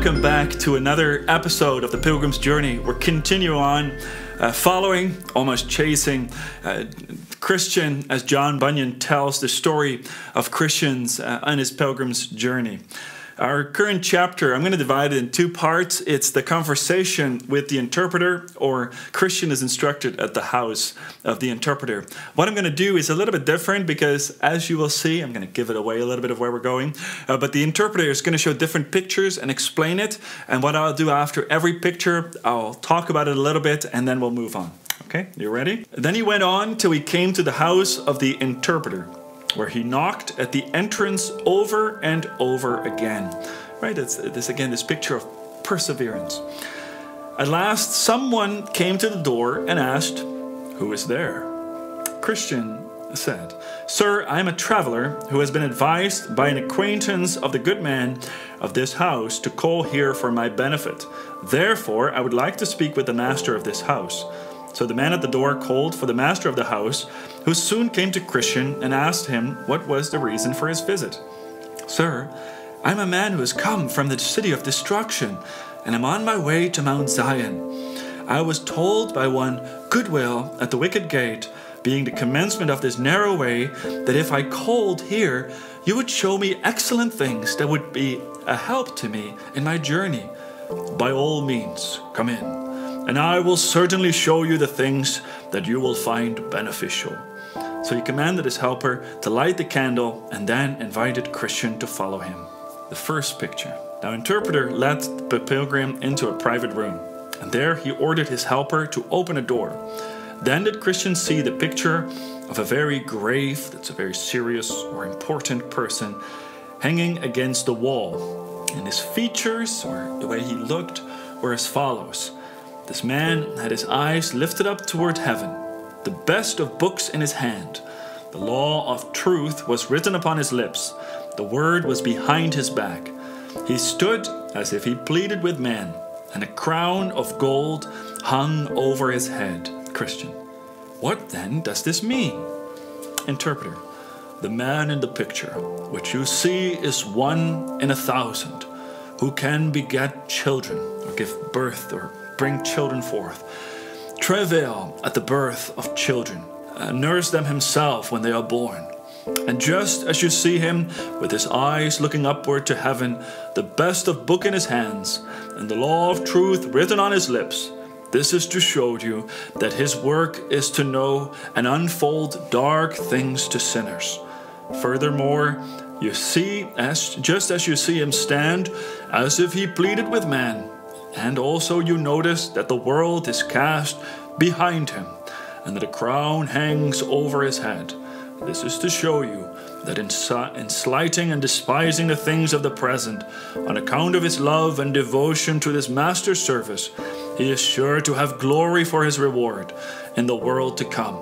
welcome back to another episode of the Pilgrim's Journey. We're continuing on following, almost chasing, Christian as John Bunyan tells the story of Christians on his Pilgrim's Journey. Our current chapter, I'm going to divide it in two parts. It's the conversation with the interpreter, or Christian is instructed at the house of the interpreter. What I'm going to do is a little bit different because, as you will see, I'm going to give it away a little bit of where we're going. But the interpreter is going to show different pictures and explain it. And what I'll do after every picture, I'll talk about it a little bit and then we'll move on. Okay, you ready? Then he went on till he came to the house of the interpreter, where he knocked at the entrance over and over again. Right, it's this picture of perseverance. At last, someone came to the door and asked, "Who is there?" Christian said, "Sir, I am a traveler who has been advised by an acquaintance of the good man of this house to call here for my benefit. Therefore, I would like to speak with the master of this house." So the man at the door called for the master of the house, who soon came to Christian and asked him what was the reason for his visit. "Sir, I am a man who has come from the city of destruction, and am on my way to Mount Zion. I was told by one Goodwill at the wicket gate, being the commencement of this narrow way, that if I called here, you would show me excellent things that would be a help to me in my journey. By all means, come in, and I will certainly show you the things that you will find beneficial." So he commanded his helper to light the candle and then invited Christian to follow him. The first picture. Now, interpreter led the pilgrim into a private room, and there he ordered his helper to open a door. Then did Christian see the picture of a very grave, that's a very serious or important person, hanging against the wall. And his features, or the way he looked, were as follows. This man had his eyes lifted up toward heaven, the best of books in his hand. The law of truth was written upon his lips. The word was behind his back. He stood as if he pleaded with men, and a crown of gold hung over his head. Christian: "What then does this mean?" Interpreter: "The man in the picture, which you see, is 1 in 1,000, who can beget children, or give birth, or bring children forth, travail at the birth of children, nurse them himself when they are born. And just as you see him with his eyes looking upward to heaven, the best of book in his hands, and the law of truth written on his lips, this is to show you that his work is to know and unfold dark things to sinners. Furthermore, you see, just as you see him stand, as if he pleaded with man, and also you notice that the world is cast behind him, and that a crown hangs over his head. This is to show you that in slighting and despising the things of the present, on account of his love and devotion to this master's service, he is sure to have glory for his reward in the world to come.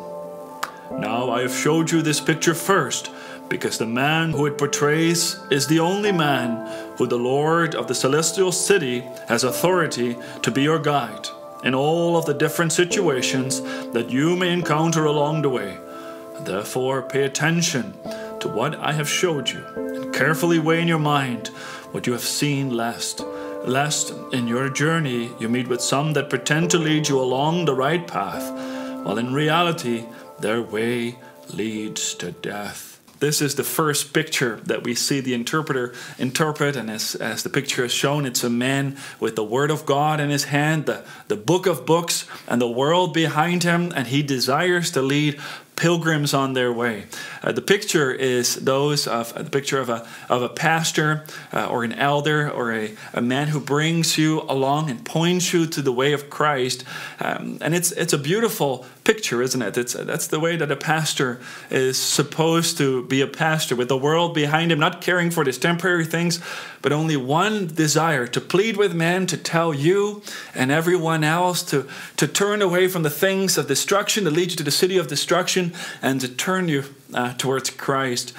Now I have showed you this picture first, because the man who it portrays is the only man who the Lord of the celestial city has authority to be your guide in all of the different situations that you may encounter along the way. Therefore, pay attention to what I have showed you, and carefully weigh in your mind what you have seen, lest in your journey you meet with some that pretend to lead you along the right path, while in reality their way leads to death. This is the first picture that we see the interpreter interpret, and as the picture is shown, it's a man with the Word of God in his hand, the book of books, and the world behind him, and he desires to lead pilgrims on their way. The picture is the picture of a pastor or an elder or a man who brings you along and points you to the way of Christ, and it's a beautiful picture, isn't it? That's the way that a pastor is supposed to be a pastor, with the world behind him, not caring for these temporary things, but only one desire: to plead with men, to tell you and everyone else to turn away from the things of destruction that lead you to the city of destruction, and to turn you towards Christ,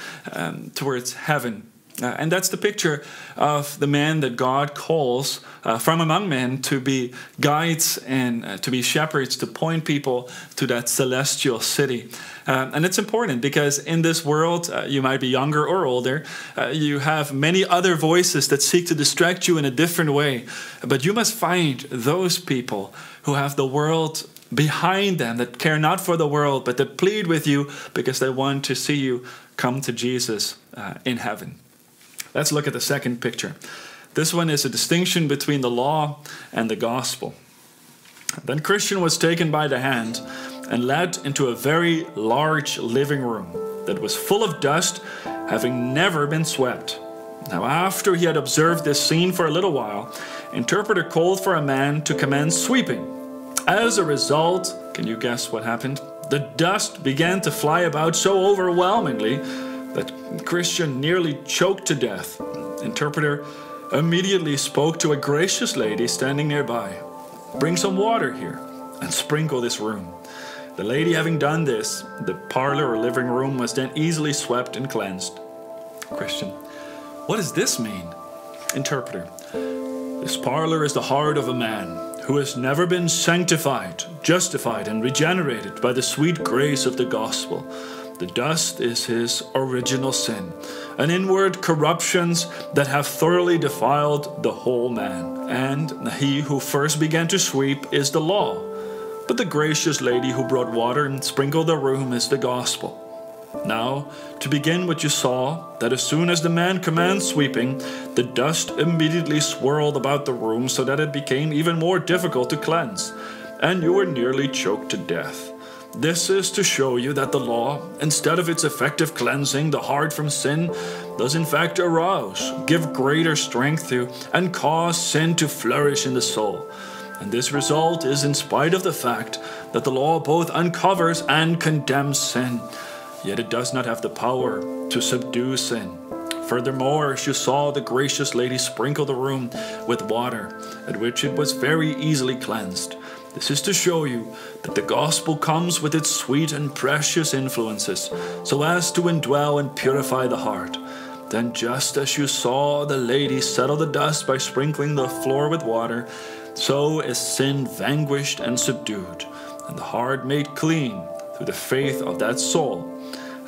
towards heaven. And that's the picture of the man that God calls from among men to be guides and to be shepherds, to point people to that celestial city. And it's important because in this world, you might be younger or older, you have many other voices that seek to distract you in a different way. But you must find those people who have the world behind them, that care not for the world, but that plead with you because they want to see you come to Jesus in heaven. Let's look at the second picture. This one is a distinction between the law and the gospel. Then Christian was taken by the hand and led into a very large living room that was full of dust, having never been swept. Now after he had observed this scene for a little while, interpreter called for a man to commence sweeping. As a result, can you guess what happened? The dust began to fly about so overwhelmingly that Christian nearly choked to death. Interpreter immediately spoke to a gracious lady standing nearby. Bring some water here and sprinkle this room. The lady having done this, the parlor or living room was then easily swept and cleansed. Christian: what does this mean? Interpreter: this parlor is the heart of a man who has never been sanctified, justified, and regenerated by the sweet grace of the gospel. The dust is his original sin, and inward corruptions that have thoroughly defiled the whole man. And he who first began to sweep is the law, but the gracious lady who brought water and sprinkled the room is the gospel. Now, to begin what you saw, that as soon as the man commenced sweeping, the dust immediately swirled about the room so that it became even more difficult to cleanse, and you were nearly choked to death. This is to show you that the law, instead of its effective cleansing the heart from sin, does in fact arouse, give greater strength to, and cause sin to flourish in the soul. And this result is in spite of the fact that the law both uncovers and condemns sin, yet it does not have the power to subdue sin. Furthermore, as you saw the gracious lady sprinkle the room with water, at which it was very easily cleansed, this is to show you that the gospel comes with its sweet and precious influences, so as to indwell and purify the heart. Then just as you saw the lady settle the dust by sprinkling the floor with water, so is sin vanquished and subdued, and the heart made clean through the faith of that soul.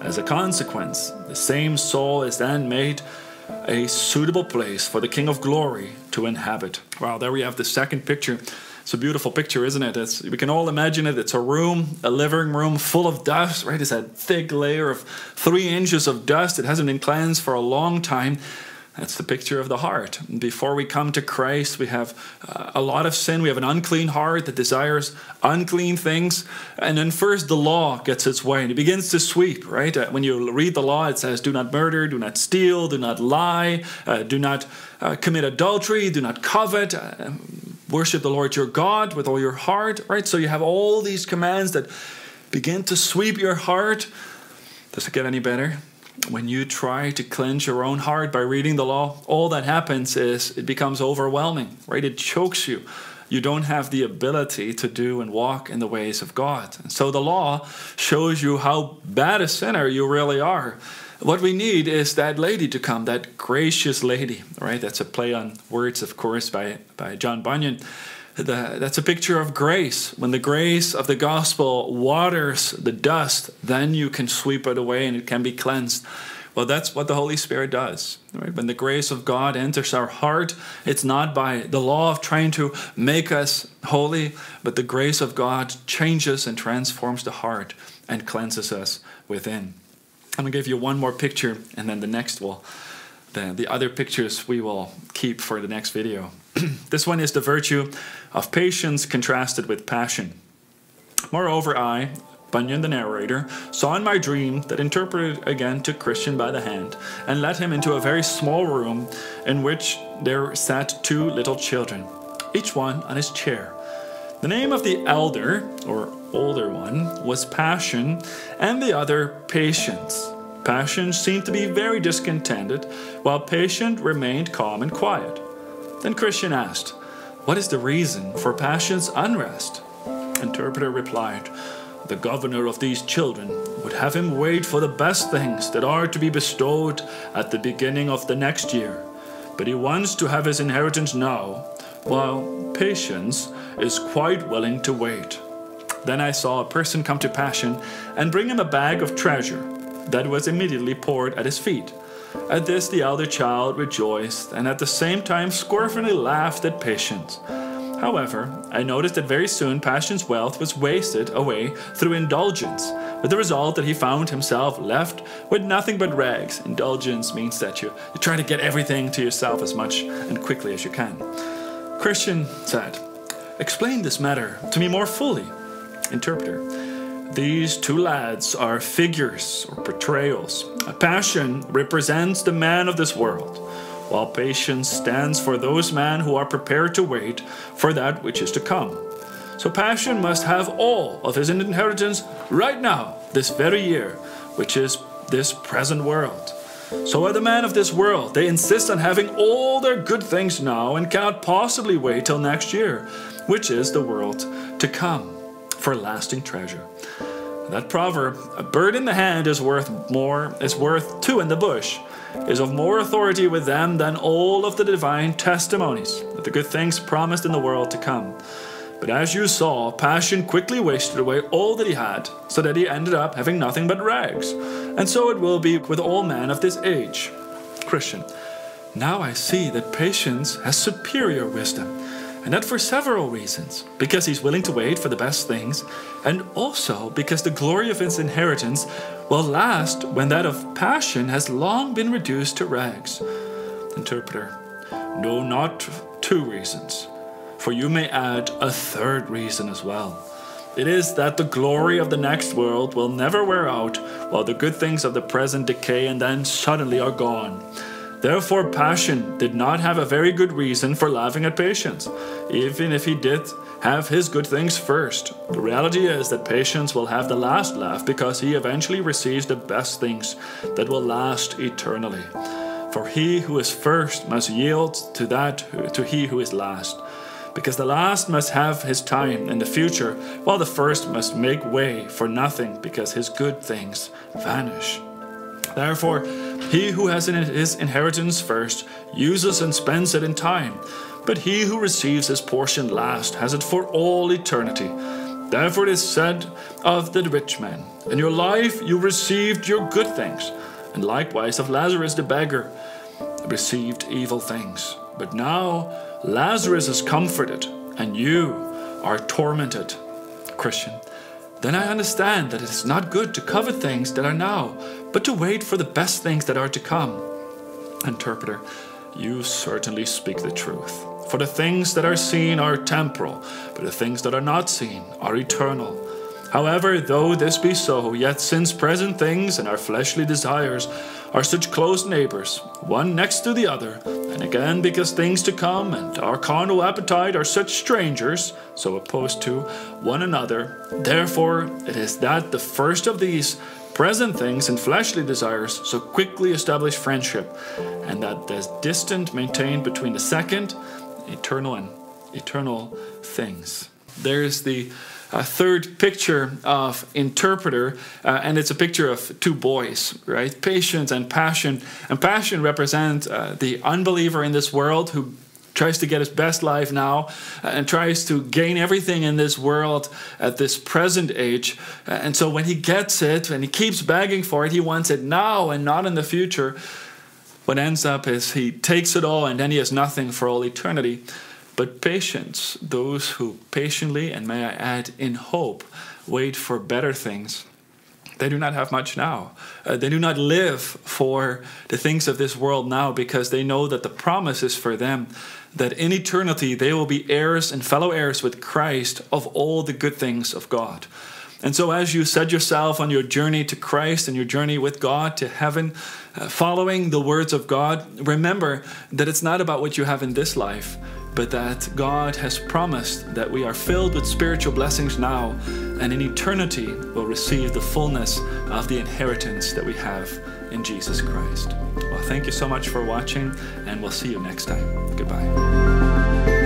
As a consequence, the same soul is then made a suitable place for the King of Glory to inhabit. Wow, there we have the second picture. It's a beautiful picture, isn't it? We can all imagine it. It's a room, a living room full of dust, right? It's that thick layer of 3 inches of dust. It hasn't been cleansed for a long time. That's the picture of the heart. Before we come to Christ, we have a lot of sin. We have an unclean heart that desires unclean things. And then first the law gets its way and it begins to sweep, right? When you read the law, it says, do not murder, do not steal, do not lie, do not commit adultery, do not covet, worship the Lord your God with all your heart, right? So you have all these commands that begin to sweep your heart. Does it get any better? When you try to cleanse your own heart by reading the law, all that happens is it becomes overwhelming, right? It chokes you. You don't have the ability to do and walk in the ways of God. And so the law shows you how bad a sinner you really are. What we need is that lady to come, that gracious lady, right? That's a play on words, of course, by John Bunyan. That's a picture of grace. When the grace of the gospel waters the dust, then you can sweep it away and it can be cleansed. Well, that's what the Holy Spirit does. Right? When the grace of God enters our heart, it's not by the law of trying to make us holy, but the grace of God changes and transforms the heart and cleanses us within. I'm going to give you one more picture, and then the next the other pictures we will keep for the next video. This one is the virtue of patience contrasted with passion. Moreover, I, Bunyan the narrator, saw in my dream that interpreted again took Christian by the hand and led him into a very small room in which there sat 2 little children, each one on his chair. The name of the elder, or older one, was Passion, and the other Patience. Passion seemed to be very discontented, while Patient remained calm and quiet. Then Christian asked, "What is the reason for Passion's unrest?" Interpreter replied, the governor of these children, would have him wait for the best things that are to be bestowed at the beginning of the next year. But he wants to have his inheritance now, while patience is quite willing to wait. Then I saw a person come to Passion and bring him a bag of treasure that was immediately poured at his feet. At this the elder child rejoiced, and at the same time scornfully laughed at Patience. However, I noticed that very soon Passion's wealth was wasted away through indulgence, with the result that he found himself left with nothing but rags. Indulgence means that you try to get everything to yourself as much and quickly as you can. Christian said, "Explain this matter to me more fully." Interpreter: "These two lads are figures or portrayals. Passion represents the man of this world, while patience stands for those men who are prepared to wait for that which is to come. So Passion must have all of his inheritance right now, this very year, which is this present world. So are the men of this world. They insist on having all their good things now and cannot possibly wait till next year, which is the world to come, for lasting treasure. That proverb, 'A bird in the hand is worth two in the bush,' is of more authority with them than all of the divine testimonies of the good things promised in the world to come. But as you saw, Passion quickly wasted away all that he had, so that he ended up having nothing but rags. And so it will be with all men of this age." Christian: "Now I see that Patience has superior wisdom, and that for several reasons. Because he's willing to wait for the best things, and also because the glory of his inheritance will last when that of Passion has long been reduced to rags." Interpreter: "No, not 2 reasons. For you may add a 3rd reason as well. It is that the glory of the next world will never wear out, while the good things of the present decay and then suddenly are gone. Therefore Passion did not have a very good reason for laughing at Patience, even if he did have his good things first. The reality is that Patience will have the last laugh because he eventually receives the best things that will last eternally. For he who is first must yield to he who is last, because the last must have his time in the future, while the first must make way for nothing because his good things vanish. Therefore, he who has his inheritance first uses and spends it in time, but he who receives his portion last has it for all eternity. Therefore it is said of the rich man, 'In your life you received your good things,' and likewise of Lazarus the beggar, received evil things. But now Lazarus is comforted, and you are tormented." Christian: "Then I understand that it is not good to covet things that are now, but to wait for the best things that are to come." Interpreter: "You certainly speak the truth. For the things that are seen are temporal, but the things that are not seen are eternal. However, though this be so, yet since present things and our fleshly desires are such close neighbors, one next to the other, and again because things to come and our carnal appetite are such strangers, so opposed to one another, therefore it is that the first of these present things and fleshly desires so quickly establish friendship, and that the distant maintained between the second, eternal things." There's the 3rd picture of interpreter, and it's a picture of 2 boys, right? Patience and Passion. And Passion represents the unbeliever in this world who tries to get his best life now and tries to gain everything in this world at this present age. And so when he gets it and he keeps begging for it, he wants it now and not in the future. What ends up is he takes it all and then he has nothing for all eternity. But Patience, those who patiently, and may I add, in hope, wait for better things, they do not have much now. They do not live for the things of this world now because they know that the promise is for them that in eternity they will be heirs and fellow heirs with Christ of all the good things of God. And so as you set yourself on your journey to Christ and your journey with God to heaven, following the words of God, remember that it's not about what you have in this life, but that God has promised that we are filled with spiritual blessings now, and in eternity will receive the fullness of the inheritance that we have in Jesus Christ. Well, thank you so much for watching, and we'll see you next time. Goodbye.